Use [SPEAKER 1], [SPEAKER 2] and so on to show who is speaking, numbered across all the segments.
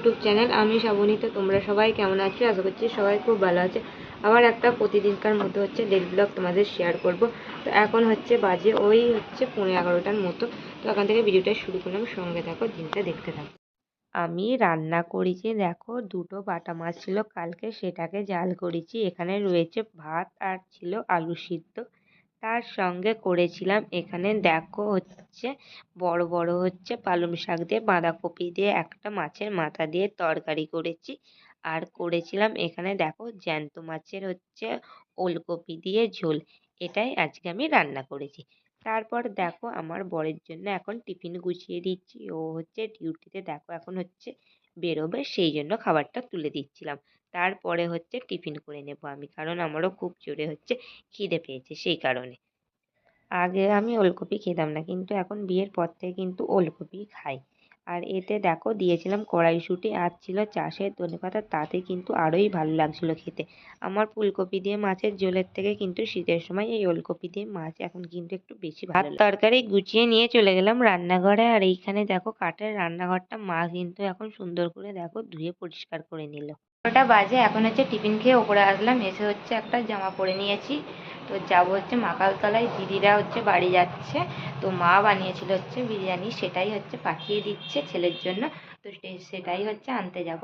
[SPEAKER 1] YouTube channel. আমি শ্রাবণী। তো তোমরা সবাই কেমন আছো? আশা করছি সবাই খুব ভালো আছে। আবার একটা প্রতিদিনকার মতো ডেলি ব্লগ তোমাদের শেয়ার করব। তো এখন বাজে ওই 11:15 মতো। তো এখান থেকে ভিডিওটা শুরু করলাম, সঙ্গে থাকো, দিনটা দেখতে থাকো। আমি রান্না করেছি, দেখো দুটো বাটা মাছ ছিল কালকে, সেটাকে জাল করেছি। এখানে রয়েছে ভাত আর ছিল আলু সিদ্ধ। তার সঙ্গে করেছিলাম এখানে দেখো বড় বড় পালং শাক দিয়ে বাঁধাকপি দিয়ে একটা মাছের মাথা দিয়ে তরকারি করেছি। আর করেছিলাম এখানে দেখো জ্যান্ত মাছের ওলকপি দিয়ে ঝোল। এটাই আজকে আমি রান্না করেছি। তারপর দেখো আমার বরের জন্য এখন টিফিন গুছিয়ে দিচ্ছি। ও ডিউটিতে দেখো এখন বেরোবে, সেই জন্য খাবারটা তুলে দিচ্ছিলাম। তারপরে টিফিন করে নেব আমি, কারণ আমারও খুব জোরে খিদে পেয়েছে সেই কারণে। আগে আমি ওলকপি খেতাম না, কিন্তু এখন বিয়ের পর থেকে কিন্তু ওলকপি খাই। আর এতে দেখো দিয়েছিলাম কড়াইশুঁটি আর ছিল চাষের ধনেপাতা, তাতে কিন্তু আরোই ভালো লাগছিল খেতে। আমার ফুলকপি দিয়ে মাছের ঝোলের থেকে কিন্তু শীতের সময় এই ওলকপি দিয়ে মাছ এখন কিন্তু একটু বেশি ভালো লাগে। তরকারি গুছিয়ে নিয়ে চলে গেলাম রান্নাঘরে। আর এইখানে দেখো কাঠের রান্নাঘরটা মা কিন্তু এখন সুন্দর করে দেখো ধুয়ে পরিষ্কার করে নিল। 11টা বাজে, এখন টিফিন খেয়ে ওপরে আসলাম। এসে একটা জামা পরে নিয়েছি। তো যাবো মাকালতলায়, দিদিরা বাড়ি যাচ্ছে। তো মা বানিয়েছিল বিরিয়ানি, সেটাই পাঠিয়ে দিচ্ছে ছেলের জন্য। তো সেটাই আনতে যাব।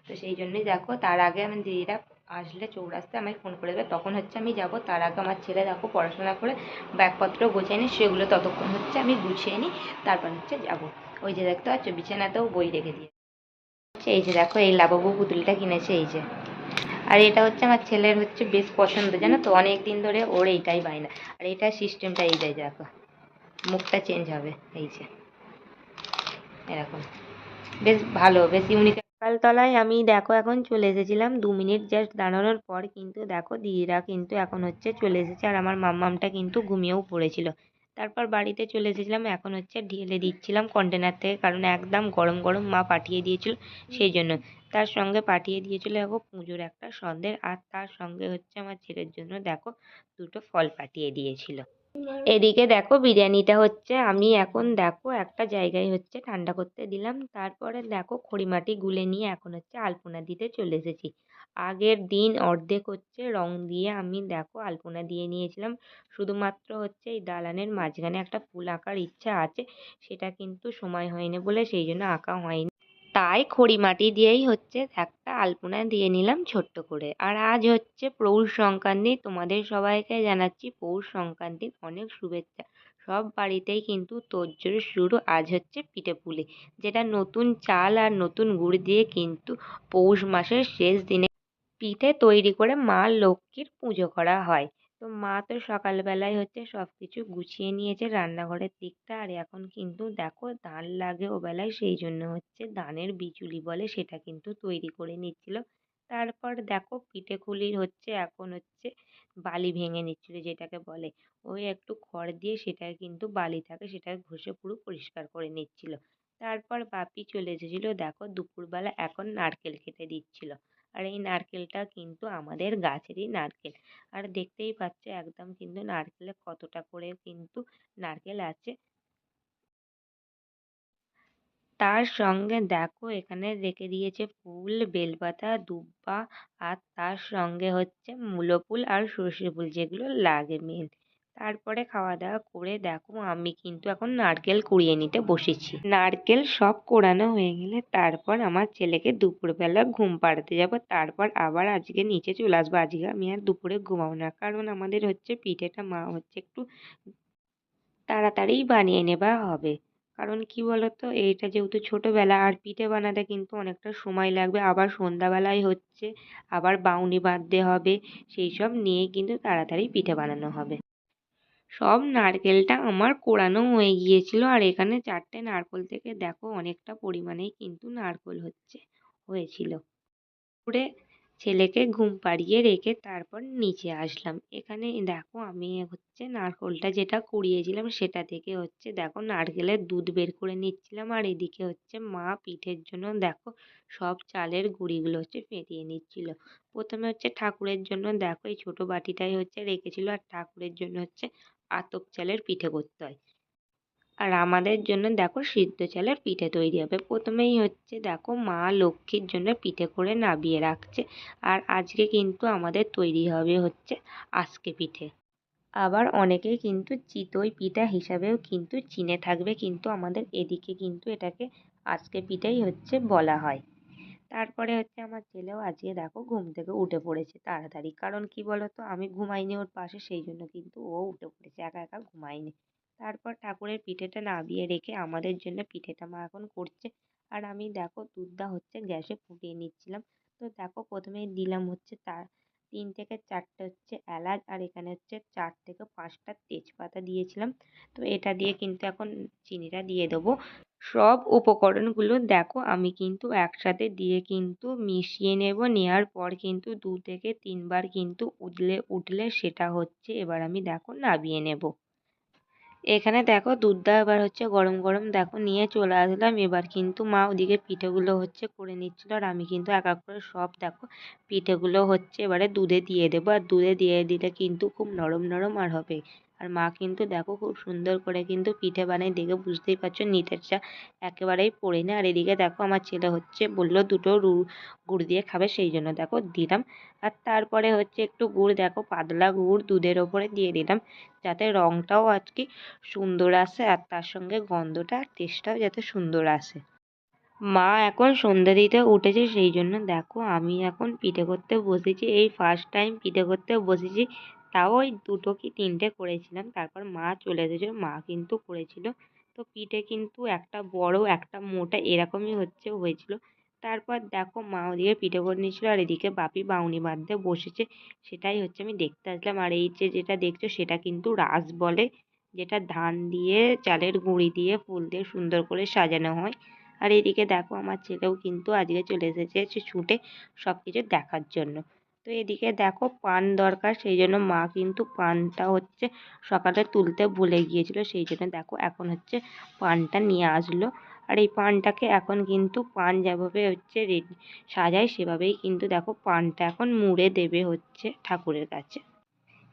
[SPEAKER 1] তো সেই জন্যই দেখো, তার আগে আমার দিদিরা আসলে চৌরাস্তায় আমায় ফোন করে দেবে, তখন আমি যাব। তার আগে আমার ছেলে দেখো পড়াশোনা করে ব্যাগপত্র গোছায়নি, সেগুলো ততক্ষণ আমি গুছিয়ে নিই, তারপর যাব। ওই যে দেখতে পাচ্ছ বিছানাতেও বই রেখে দিয়ে। এই যে দেখো এই লাবাবু পুতুলটা কিনেছে, এই যে। আর এটা আমার ছেলের বেশ পছন্দ, জানো তো, অনেক দিন ধরে ওর এইটাই বায়না। আর এটা সিস্টেমটা এই যায় দেখো, মুখটা চেঞ্জ হবে, এই যে এরকম, বেশ ভালো, বেশ ইউনিক। সকালতলায় আমি দেখো এখন চলে এসেছিলাম, 2 মিনিট জাস্ট দাঁড়ানোর পর কিন্তু দেখো দিদিরা কিন্তু এখন চলে এসেছে। আর আমার মাম্মামটা কিন্তু ঘুমিয়েও পড়েছিল। তারপর বাড়িতে চলে এসেছিলাম, এখন ঢেলে দিচ্ছিলাম কন্টেনার থেকে, কারণ একদম গরম গরম মা পাঠিয়ে দিয়েছিল সেই জন্য। তার সঙ্গে পাঠিয়ে দিয়েছিল দেখো পুজোর একটা সন্দেশ, আর তার সঙ্গে আমার ছেলের জন্য দেখো দুটো ফল পাঠিয়ে দিয়েছিল। এদিকে দেখো বিরিয়ানিটা আমি এখন দেখো একটা জায়গায় ঠান্ডা করতে দিলাম। তারপরে দেখো খড়িমাটি গুলে নিয়ে এখন আলপনা দিতে চলে এসেছি। আগের দিন অর্ধেক রং দিয়ে আমি দেখো আলপনা দিয়ে নিয়েছিলাম। শুধুমাত্র এই দালানের মাঝখানে একটা ফুল আঁকার ইচ্ছা আছে, সেটা কিন্তু সময় হয়নি বলে সেই জন্য আঁকা হয়নি। তাই খড়িমাটি দিয়েই একটা আলপনা দিয়ে নিলাম ছোট্ট করে। আর আজ পৌষ সংক্রান্তি, তোমাদের সবাইকে জানাচ্ছি পৌষ সংক্রান্তির অনেক শুভেচ্ছা। সব বাড়িতেই কিন্তু তোড়জোড় শুরু। আজ পিঠে পুলি, যেটা নতুন চাল আর নতুন গুড় দিয়ে কিন্তু পৌষ মাসের শেষ দিনে পিঠে তৈরি করে মা লক্ষ্মীর পুজো করা হয়। তো মা তো সকালবেলায় সব কিছু গুছিয়ে নিয়েছে রান্নাঘরের দিকটা। আর এখন কিন্তু দেখো ধান লাগে ওবেলায়, সেই জন্য ধানের বিচুলি বলে, সেটা কিন্তু তৈরি করে নিচ্ছিল। তারপর দেখো পিঠেপুলির এখন বালি ভেঙে নিচ্ছিল, যেটাকে বলে ওই একটু খড় দিয়ে সেটাকে কিন্তু বালি থাকে, সেটাকে ঘষে পুরো পরিষ্কার করে নিচ্ছিল। তারপর বাপি চলে এসেছিল দেখো দুপুরবেলা, এখন নারকেল কেটে দিচ্ছিল। আর এই নারকেলটা কিন্তু আমাদের গাছেরই নারকেল। আর দেখতেই পাচ্ছ একদম কিন্তু নারকেলে কতটা করে কিন্তু নারকেল আছে। তার সঙ্গে দেখো এখানে রেখে দিয়েছে ফুল, বেলপাতা, দুব্বা, আর তার সঙ্গে মূলো ফুল আর সর্ষে ফুল, যেগুলো লাগে মেন। তারপরে খাওয়া দাওয়া করে দেখো আমি কিন্তু এখন নারকেল কুড়িয়ে নিতে বসেছি। নারকেল সব কোড়ানো হয়ে গেলে তারপর আমার ছেলেকে দুপুরবেলা ঘুম পাড়াতে যাব। তারপর আবার আজকে নিচে চলে আসবো। আজকে আমি আর দুপুরে ঘুমাবো না, কারণ আমাদের পিঠেটা মা একটু তাড়াতাড়ি বানিয়ে নেওয়া হবে। কারণ কি বলতো, এইটা যেহেতু ছোটবেলা, আর পিঠে বানাতে কিন্তু অনেকটা সময় লাগবে, আবার সন্ধ্যাবেলায় আবার বাউনি বাঁধতে হবে, সেই সব নিয়েই কিন্তু তাড়াতাড়ি পিঠে বানানো হবে। সব নারকেলটা আমার কোড়ানো হয়ে গিয়েছিল। আর এখানে 4টে নারকেল থেকে দেখো অনেকটা পরিমাণেই কিন্তু নারকেল হয়েছিল। করে ছেলেকে ঘুম পাড়িয়ে রেখে তারপর নিচে আসলাম। এখানে দেখো আমি নারকেলটা যেটা কুড়িয়েছিলাম সেটা থেকে দেখো নারকেলের দুধ বের করে নিচ্ছিলাম। আর এদিকে মা পিঠের জন্য দেখো সব চালের গুঁড়িগুলো ফেটিয়ে নিচ্ছিল। প্রথমে ঠাকুরের জন্য দেখো এই ছোট বাটিটাই রেখেছিল, আর ঠাকুরের জন্য আতপ চালের পিঠে করতে হয়। আর আমাদের জন্য দেখো সিদ্ধ চালের পিঠে তৈরি হবে। প্রথমেই হচ্ছে দেখো মা লক্ষ্মীর জন্য পিঠে করে নাবিয়ে রাখছে। আর আজকে কিন্তু আমাদের তৈরি হবে হচ্ছে আজকে পিঠে। আবার অনেকেই কিন্তু চিতই পিঠা হিসাবেও কিন্তু চিনে থাকবে, কিন্তু আমাদের এদিকে কিন্তু এটাকে আজকে পিঠাই হচ্ছে বলা হয়। তারপরে হচ্ছে আমার ছেলেও আজকে দেখো ঘুম থেকে উঠে পড়েছে তাড়াতাড়ি, কারণ কি বলতো আমি ঘুমাইনি ওর পাশে, সেই জন্য কিন্তু ও উঠে পড়েছে, একা একা ঘুমায়নি। তারপর ঠাকুরের পিঠেটা নাবিয়ে রেখে আমাদের জন্য পিঠেটা মা এখন করছে। আর আমি দেখো দুধটা হচ্ছে গ্যাসে ফুটিয়ে নিচ্ছিলাম। তো দেখো প্রথমে দিলাম হচ্ছে তার 3 থেকে 4টে হচ্ছে এলাচ, আর এখানে হচ্ছে 4 থেকে 5টা তেজপাতা দিয়েছিলাম। তো এটা দিয়ে কিন্তু এখন চিনিটা দিয়ে দেবো। সব উপকরণগুলো দেখো আমি কিন্তু একসাথে দিয়ে কিন্তু মিশিয়ে নেব। নেওয়ার পর কিন্তু 2 থেকে 3 বার কিন্তু উঠলে সেটা হচ্ছে এবার আমি দেখো নাবিয়ে নেব। এখানে দেখো দুধটা এবার হচ্ছে গরম গরম দেখো নিয়ে চলে আসলাম। এবার কিন্তু মা ওদিকে পিঠেগুলো হচ্ছে করে নিচ্ছিল, আর আমি কিন্তু এক এক করে সব দেখো পিঠেগুলো হচ্ছে এবারে দুধে দিয়ে দেবো। আর দুধে দিয়ে দিলে কিন্তু খুব নরম নরম আর হবে। আর মা কিন্তু দেখো খুব সুন্দর করে কিন্তু পিঠে বানায়, দেখে বুঝতেই পারছো নিতের চা একেবারেই পড়ে না। আর এদিকে দেখো আমার ছেলে হচ্ছে বললো দুটো গুড় দিয়ে খাবে, সেই জন্য দেখো দিলাম। আর তারপরে হচ্ছে একটু গুড় দেখো পাতলা গুড় দুধের ওপরে দিয়ে দিলাম, যাতে রঙটাও আজকে সুন্দর আসে আর তার সঙ্গে গন্ধটা আর টেস্টটাও যাতে সুন্দর আসে। মা এখন সন্ধ্যে দিতে উঠেছে, সেই জন্য দেখো আমি এখন পিঠে করতে বসেছি। এই ফার্স্ট টাইম পিঠে করতে বসেছি, তাও ওই 2টো কি 3টে করেছিলাম। তারপর মা চলে এসেছিল, মা কিন্তু করেছিল। তো পিঠে কিন্তু একটা বড় একটা মোটা এরকমই হয়েছিল। তারপর দেখো মা ওদিকে পিঠে করে নিয়েছিল, আর এদিকে বাপি বাউনি বাঁধতে বসেছে। সেটাই হচ্ছে আমি দেখতে আসলাম। আর এই যে যেটা দেখছো সেটা কিন্তু রাস বলে, যেটা ধান দিয়ে চালের গুঁড়ি দিয়ে ফুল দিয়ে সুন্দর করে সাজানো হয়। আর এদিকে দেখো আমার ছেলেও কিন্তু আজকে চলে এসেছে ছুটে সব কিছু দেখার জন্য। তো এদিকে দেখো পান দরকার, সেই জন্য মা কিন্তু পানটা হচ্ছে সকালে তুলতে ভুলে গিয়েছিল, সেই জন্য দেখো এখন হচ্ছে পানটা নিয়ে আসলো। আর এই পানটাকে এখন কিন্তু পান যেভাবে হচ্ছে রেডি সাজায় সেভাবেই কিন্তু দেখো পানটা এখন মুড়ে দেবে হচ্ছে ঠাকুরের কাছে।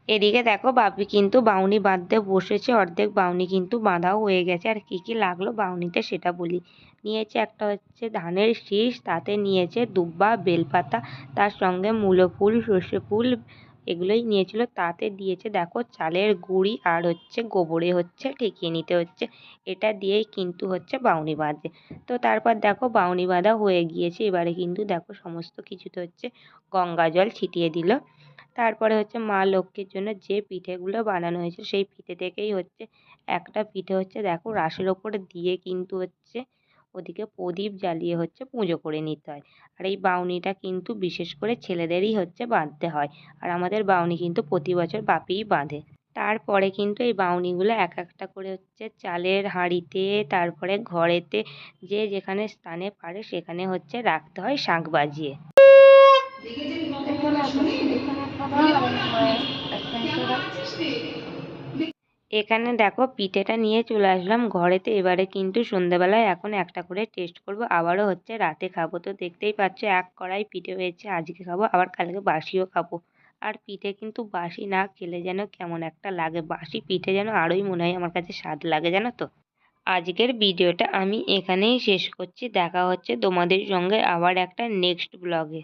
[SPEAKER 1] এদিকে দেখো বাপি কিন্তু বাউনি বাঁধতে বসেছে, অর্ধেক বাউনি কিন্তু বাঁধাও হয়ে গেছে। আর কি কি লাগলো বাউনিতে সেটা বলি। নিয়েছে একটা হচ্ছে ধানের শীষ, তাতে নিয়েছে দুব্বা বেলপাতা, তার সঙ্গে মূলো ফুল সর্ষে ফুল এগুলোই নিয়েছিল। তাতে দিয়েছে দেখো চালের গুঁড়ি, আর হচ্ছে গোবরে হচ্ছে ঠেকিয়ে নিতে হচ্ছে। এটা দিয়েই কিন্তু হচ্ছে বাউনি বাঁধে। তো তারপর দেখো বাউনি বাঁধা হয়ে গিয়েছে, এবারে কিন্তু দেখো সমস্ত কিছুতে হচ্ছে গঙ্গা জল ছিটিয়ে দিল। তারপরে হচ্ছে মা লক্ষ্মীর জন্য যে পিঠেগুলো বানানো হয়েছে সেই পিঠে থেকেই হচ্ছে একটা পিঠে হচ্ছে দেখো রাশের ওপরে দিয়ে কিন্তু হচ্ছে ওদিকে প্রদীপ জ্বালিয়ে হচ্ছে পুজো করে নিতে হয়। আর এই বাউনিটা কিন্তু বিশেষ করে ছেলেদেরই হচ্ছে বাঁধতে হয়। আর আমাদের বাউনি কিন্তু প্রতি বছর বাপিই বাঁধে। তারপরে কিন্তু এই বাউনিগুলো এক একটা করে হচ্ছে চালের হাঁড়িতে, তারপরে ঘরেতে, যে যেখানে স্থানে পারে সেখানে হচ্ছে রাখতে হয় শাঁখ বাজিয়ে। এখানে দেখো পিঠেটা নিয়ে চলে আসলাম ঘরেতে। এবারে কিন্তু সন্ধ্যেবেলায় এখন একটা করে টেস্ট করব, আবারও হচ্ছে রাতে খাবো। তো দেখতেই পাচ্ছ এক কড়াই পিঠে হয়েছে, আজকে খাবো আবার কালকে বাসিও খাবো। আর পিঠে কিন্তু বাসি না খেলে যেন কেমন একটা লাগে, বাসি পিঠে যেন আরোই মনে হয় আমার কাছে স্বাদ লাগে, জানো তো। আজকের ভিডিওটা আমি এখানেই শেষ করছি, দেখা হচ্ছে তোমাদের সঙ্গে আবার একটা নেক্সট ব্লগে।